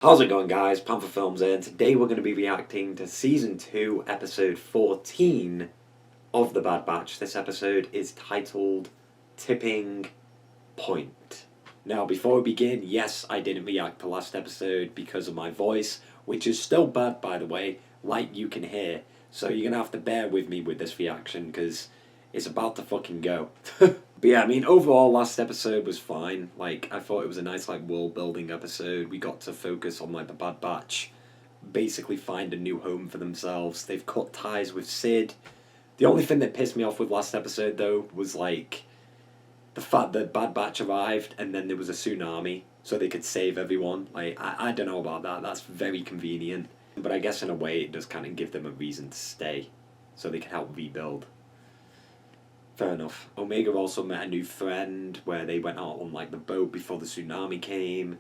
How's it going, guys? Panther Films here, and today we're going to be reacting to Season 2, Episode 14 of The Bad Batch. This episode is titled Tipping Point. Now, before we begin, yes, I didn't react to last episode because of my voice, which is still bad, by the way, like you can hear. So you're going to have to bear with me with this reaction because it's about to fucking go. But yeah, I mean, overall, last episode was fine. Like, I thought it was a nice, like, world-building episode. We got to focus on, like, the Bad Batch basically find a new home for themselves. They've cut ties with Sid. The only thing that pissed me off with last episode, though, was, like, the fact that Bad Batch arrived and then there was a tsunami so they could save everyone. Like, I don't know about that. That's very convenient. But I guess in a way it does kind of give them a reason to stay so they can help rebuild. Fair enough. Omega also met a new friend where they went out on like the boat before the tsunami came,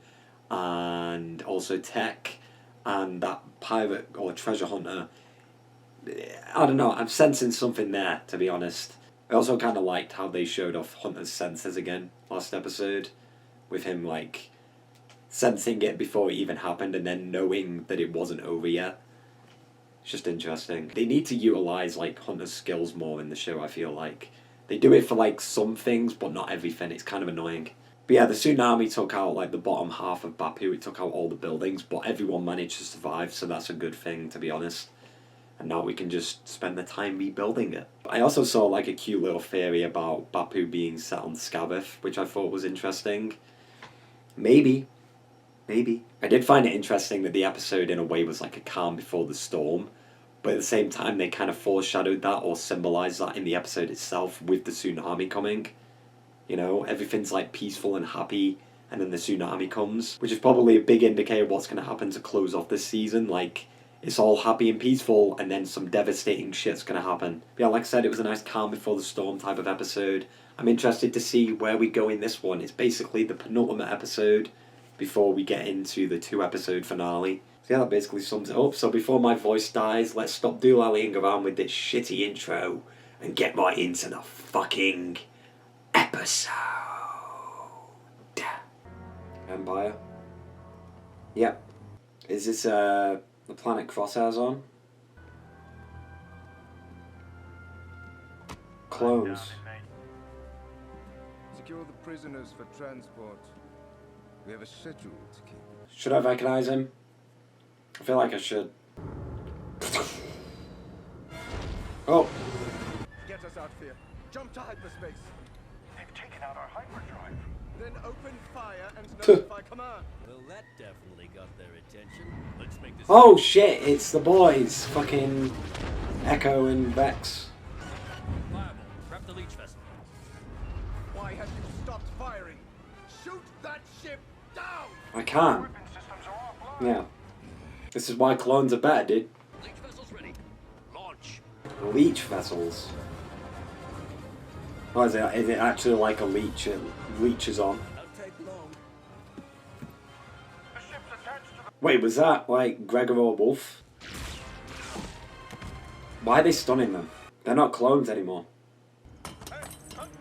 and also Tech and that pirate or treasure hunter. I don't know, I'm sensing something there, to be honest. I also kind of liked how they showed off Hunter's senses again last episode, with him like sensing it before it even happened and then knowing that it wasn't over yet. It's just interesting. They need to utilize like Hunter's skills more in the show, I feel like. They do it for like some things, but not everything. It's kind of annoying. But yeah, the tsunami took out like the bottom half of Bapu. It took out all the buildings, but everyone managed to survive, so that's a good thing, to be honest. And now we can just spend the time rebuilding it. I also saw like a cute little theory about Bapu being set on Scabbeth, which I thought was interesting. Maybe. I did find it interesting that the episode in a way was like a calm before the storm. But at the same time, they kind of foreshadowed that or symbolised that in the episode itself with the tsunami coming. You know, everything's like peaceful and happy, and then the tsunami comes, which is probably a big indicator of what's going to happen to close off this season. Like, it's all happy and peaceful, and then some devastating shit's going to happen. But yeah, like I said, it was a nice calm before the storm type of episode. I'm interested to see where we go in this one. It's basically the penultimate episode before we get into the 2-episode finale. So yeah, that basically sums it up. So before my voice dies, let's stop doolallying around with this shitty intro and get right into the fucking episode. Empire? Yep. Is this the planet Crosshair's on? Clones. Secure the prisoners for transport. We have a schedule to keep. Should I recognize him? I feel like I should. Oh. Get us out here. Jump to hyperspace. They've taken out our hyperdrive. Then open fire and notify command. Well, that definitely got their attention. Let's make this. Oh shit, it's the boys. Fucking Echo and Vex. Fireball. Prep the leech vessel. Why have you stopped firing? Shoot that ship down! I can't. Weapon systems are offline. Yeah. This is why clones are better, dude. Leech vessel's ready. Launch. Leech vessels. Oh, is it actually like a leech? It leeches on. Don't take long. The ship's attached to the... Wait, was that like Gregor or Wolf? Why are they stunning them? They're not clones anymore. Hey,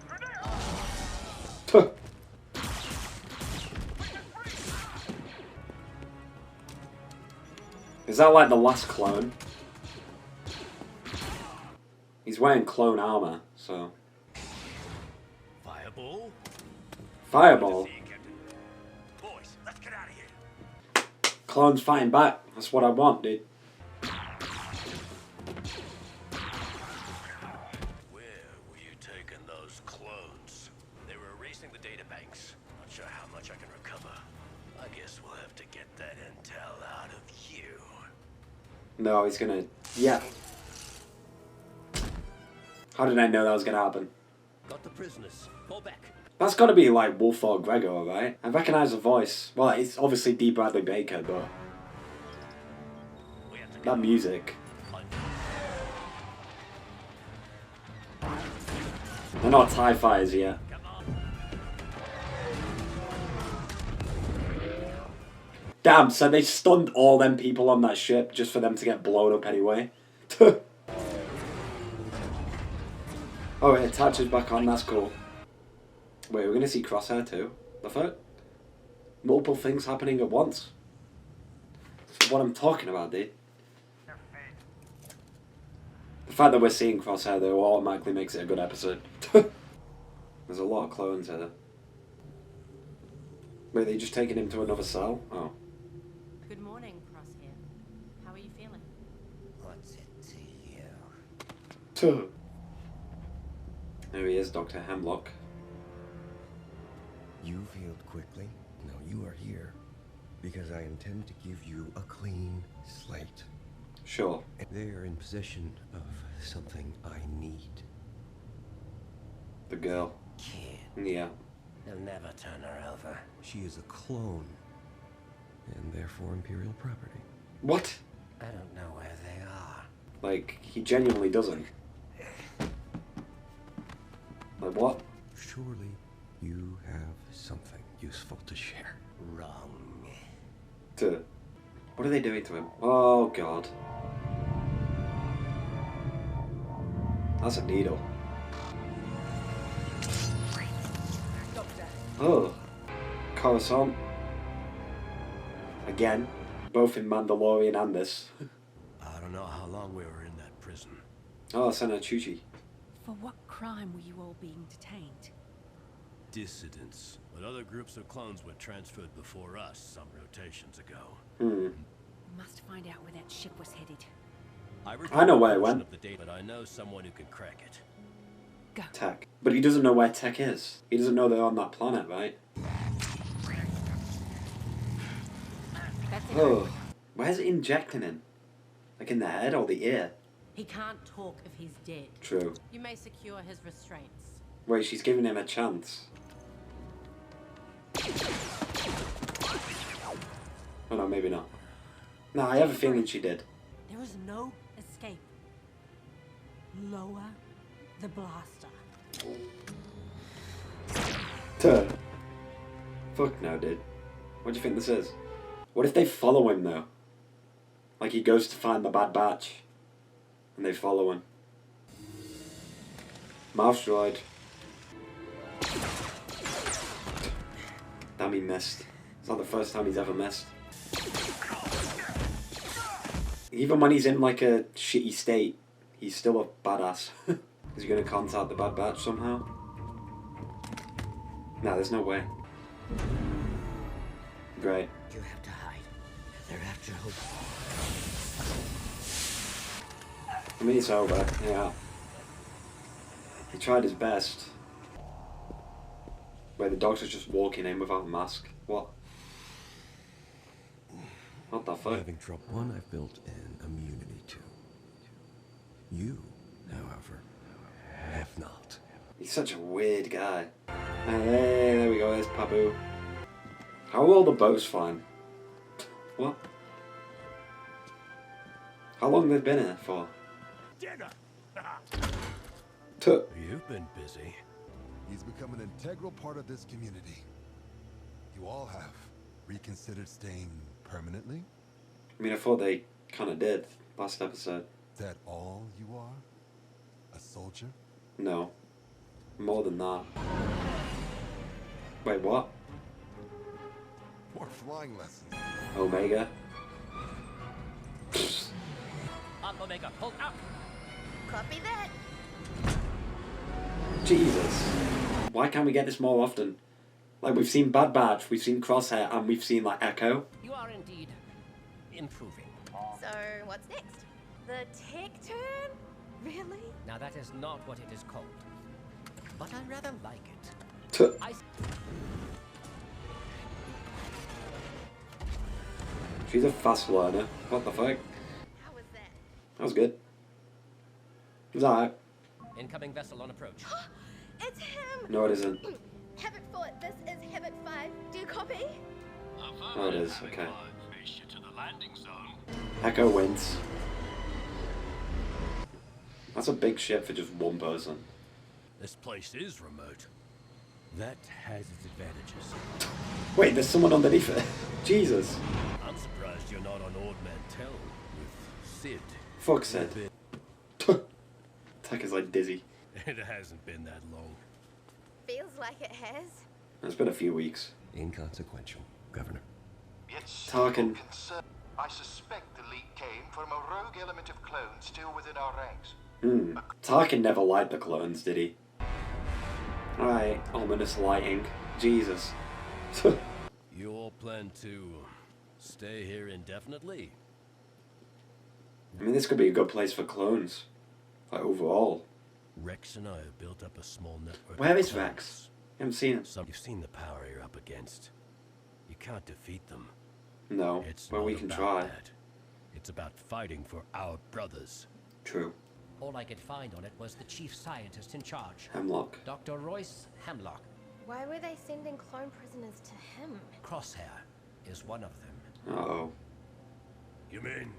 grenade! Tuh. Is that like the last clone? He's wearing clone armor, so... Fireball. Fireball? See you, Captain. Boys, let's get out of here. Clones fighting back. That's what I want, dude. Where were you taking those clones? They were erasing the data banks. Not sure how much I can recover. I guess we'll have to get that intel out of you. No, he's gonna... Yeah. How did I know that was gonna happen? Got the prisoners. Fall back. That's gotta be like Wolf or Gregor, right? I recognise the voice. Well, it's obviously D. Bradley Baker, but... We have to that music. They're not TIE fighters yet. Come on. Damn, so they stunned all them people on that ship just for them to get blown up anyway. Oh, it attaches back on, that's cool. Wait, we're gonna see Crosshair too? The fuck? Multiple things happening at once? That's what I'm talking about, dude. The fact that we're seeing Crosshair, though, automatically makes it a good episode. There's a lot of clones here. Wait, they just taking him to another cell? Oh. Good morning, Crosshair. How are you feeling? What's it to you? Tuh. There he is, Dr. Hemlock. You've healed quickly. Now you are here because I intend to give you a clean slate. Sure. They are in possession of something I need. The girl. Kid. Yeah. They'll never turn her over. She is a clone, and therefore Imperial property. What? I don't know where they are. Like, he genuinely doesn't. Like, what? Surely you have something useful to share. Wrong. Tuh. What are they doing to him? Oh, God. That's a needle. Oh. Coruscant. Again. Both in Mandalorian and this. I don't know how long we were in that prison. Oh, Senator Chuchi. For what crime were you all being detained? Dissidents. But other groups of clones were transferred before us some rotations ago. We must find out where that ship was headed. I know where it retrieved a portion went. of the data, but I know someone who can crack it. Go. Tech. But he doesn't know where Tech is. He doesn't know they're on that planet, right? That's it. Oh. Where's it injecting him? Like in the head or the ear? He can't talk if he's dead. True. You may secure his restraints. Wait, she's giving him a chance. Oh no, maybe not. No, I have a feeling she did. There is no escape. Lower the blaster. Tuh. Fuck no, dude. What do you think this is? What if they follow him though? Like he goes to find the Bad Batch, and they follow him. Mouse droid. Damn, he missed. It's not the first time he's ever missed. Even when he's in like a shitty state, he's still a badass. Is he gonna contact the Bad Batch somehow? Nah, there's no way. Great. You have to hide. They're after Hope. I mean, it's over, yeah. He tried his best. Where the doctor's just walking in without a mask. What? What the fuck? Having dropped one, I've built an immunity to. You, however, have not. He's such a weird guy. Hey, there we go, there's Pabu. How are all the boats flying? What? How long have they been here for? Dinner! Tuh. You've been busy. He's become an integral part of this community. You all have reconsidered staying permanently? I mean, I thought they kind of did last episode. Is that all you are? A soldier? No. More than that. Wait, what? More flying lessons. Omega? Up, Omega. Hold up. Copy that. Jesus. Why can't we get this more often? Like, we've seen Bad Batch, we've seen Crosshair, and we've seen, like, Echo. You are indeed improving. So, what's next? The tech turn? Really? Now that is not what it is called. But I rather like it. Tuh. She's a fast learner. What the fuck? How was that? That was good. It was alright. Incoming vessel on approach. It's him! No, it isn't. Habit 4, this is Habit 5. Do you copy? Oh, it is. Okay. Face you to the landing zone. Echo wins. That's a big ship for just one person. This place is remote. That has its advantages. Wait, there's someone underneath it. Jesus. I'm surprised you're not on Ord Mantell with Sid. Fuck Sid. Tech is like dizzy. It hasn't been that long. Feels like it has. It's been a few weeks. Inconsequential, Governor. It's Tarkin. I suspect the leak came from a rogue element of clones still within our ranks. Tarkin never liked the clones, did he? Alright, ominous lighting. Jesus. You all plan to stay here indefinitely? I mean, this could be a good place for clones. Like, overall. Rex and I have built up a small network. Where of is clones. Rex? I haven't seen him. You've seen the power you're up against. You can't defeat them. No, It's but not we can about try. that. It's about fighting for our brothers. True. All I could find on it was the chief scientist in charge, Hemlock. Dr. Royce Hemlock. Why were they sending clone prisoners to him? Crosshair is one of them. Uh-oh. You mean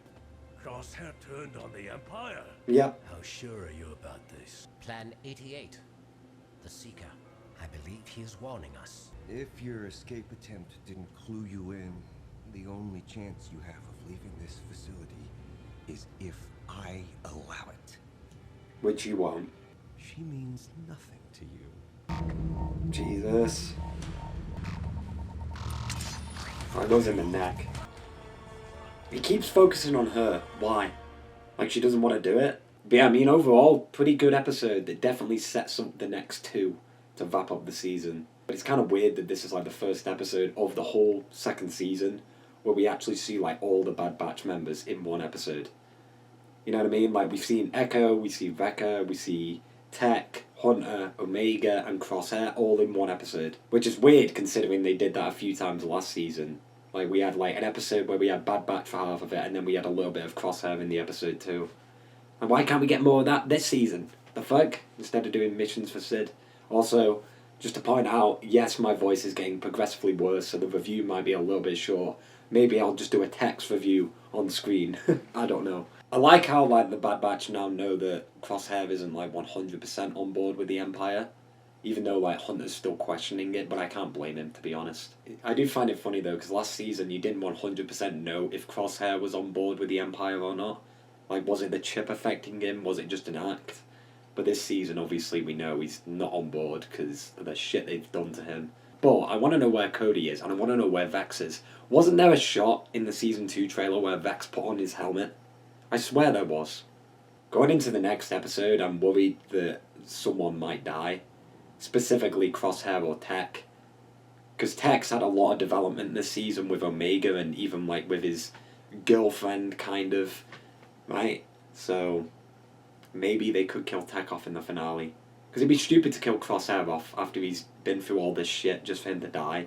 Crosshair turned on the Empire? Yep. How sure are you about this? Plan 88. The Seeker. I believe he is warning us. If your escape attempt didn't clue you in, the only chance you have of leaving this facility is if I allow it. Which you won't. She means nothing to you. Jesus. Oh, it goes in the neck. He keeps focusing on her. Why? Like she doesn't want to do it? But yeah, I mean, overall, pretty good episode that definitely sets up the next two to wrap up the season. But it's kind of weird that this is like the first episode of the whole second season where we actually see like all the Bad Batch members in one episode. You know what I mean? Like we've seen Echo, we see Wrecker, we see Tech, Hunter, Omega, and Crosshair all in one episode. Which is weird considering they did that a few times last season. Like we had like an episode where we had Bad Batch for half of it and then we had a little bit of Crosshair in the episode too. And why can't we get more of that this season? The fuck? Instead of doing missions for Sid. Also, just to point out, yes, my voice is getting progressively worse, so the review might be a little bit short. Maybe I'll just do a text review on screen. I don't know. I like how like the Bad Batch now know that Crosshair isn't like 100% on board with the Empire. Even though like Hunter's still questioning it, but I can't blame him, to be honest. I do find it funny though, because last season you didn't 100% know if Crosshair was on board with the Empire or not. Like, was it the chip affecting him? Was it just an act? But this season, obviously, we know he's not on board because of the shit they've done to him. But I want to know where Cody is, and I want to know where Vex is. Wasn't there a shot in the Season 2 trailer where Vex put on his helmet? I swear there was. Going into the next episode, I'm worried that someone might die. Specifically Crosshair or Tech. Because Tech's had a lot of development this season with Omega and even, like, with his girlfriend, kind of. Right? So maybe they could kill Tech off in the finale. Because it'd be stupid to kill Crosshair off after he's been through all this shit just for him to die.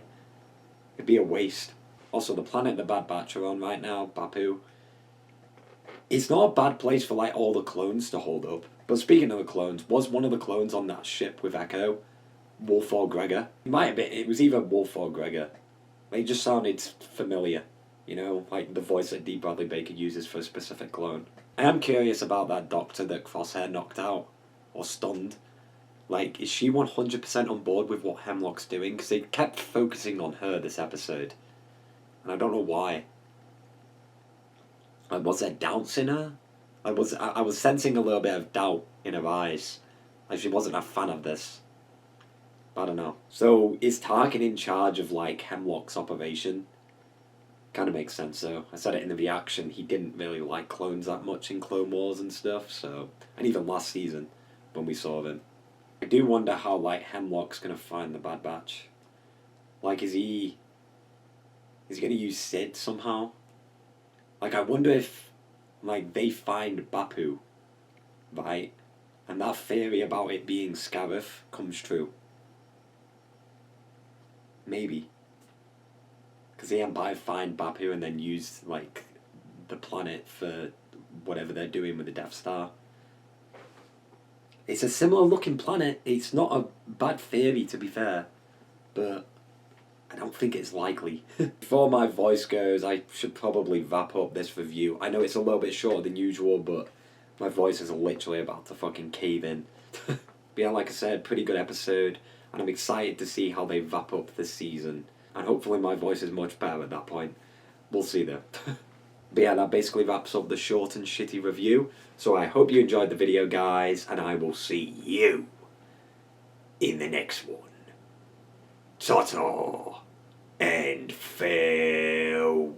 It'd be a waste. Also, the planet the Bad Batch are on right now, Bapu, it's not a bad place for like all the clones to hold up. But speaking of the clones, was one of the clones on that ship with Echo Wolf or Gregor? It might have been. It was either Wolf or Gregor. They just sounded familiar. You know, like the voice that D. Bradley Baker uses for a specific clone. I am curious about that doctor that Crosshair knocked out, or stunned. Like, is she 100% on board with what Hemlock's doing? Because they kept focusing on her this episode. And I don't know why. Like, was there doubts in her? I was sensing a little bit of doubt in her eyes. Like, she wasn't a fan of this. I don't know. So, is Tarkin in charge of, like, Hemlock's operation? Kind of makes sense, though. I said it in the reaction, he didn't really like clones that much in Clone Wars and stuff, so... And even last season, when we saw them. I do wonder how, like, Hemlock's gonna find the Bad Batch. Like, is he gonna use Sid somehow? Like, I wonder if, like, they find Bapu, right? And that theory about it being Scarif comes true. Maybe. Because the Empire find Bapu and then use, like, the planet for whatever they're doing with the Death Star. It's a similar looking planet. It's not a bad theory, to be fair. But I don't think it's likely. Before my voice goes, I should probably wrap up this review. I know it's a little bit shorter than usual, but my voice is literally about to fucking cave in. But yeah, like I said, pretty good episode. And I'm excited to see how they wrap up this season. And hopefully my voice is much better at that point. We'll see though. But yeah, that basically wraps up the short and shitty review. So I hope you enjoyed the video, guys, and I will see you in the next one. Ta-ta and farewell.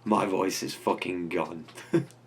My voice is fucking gone.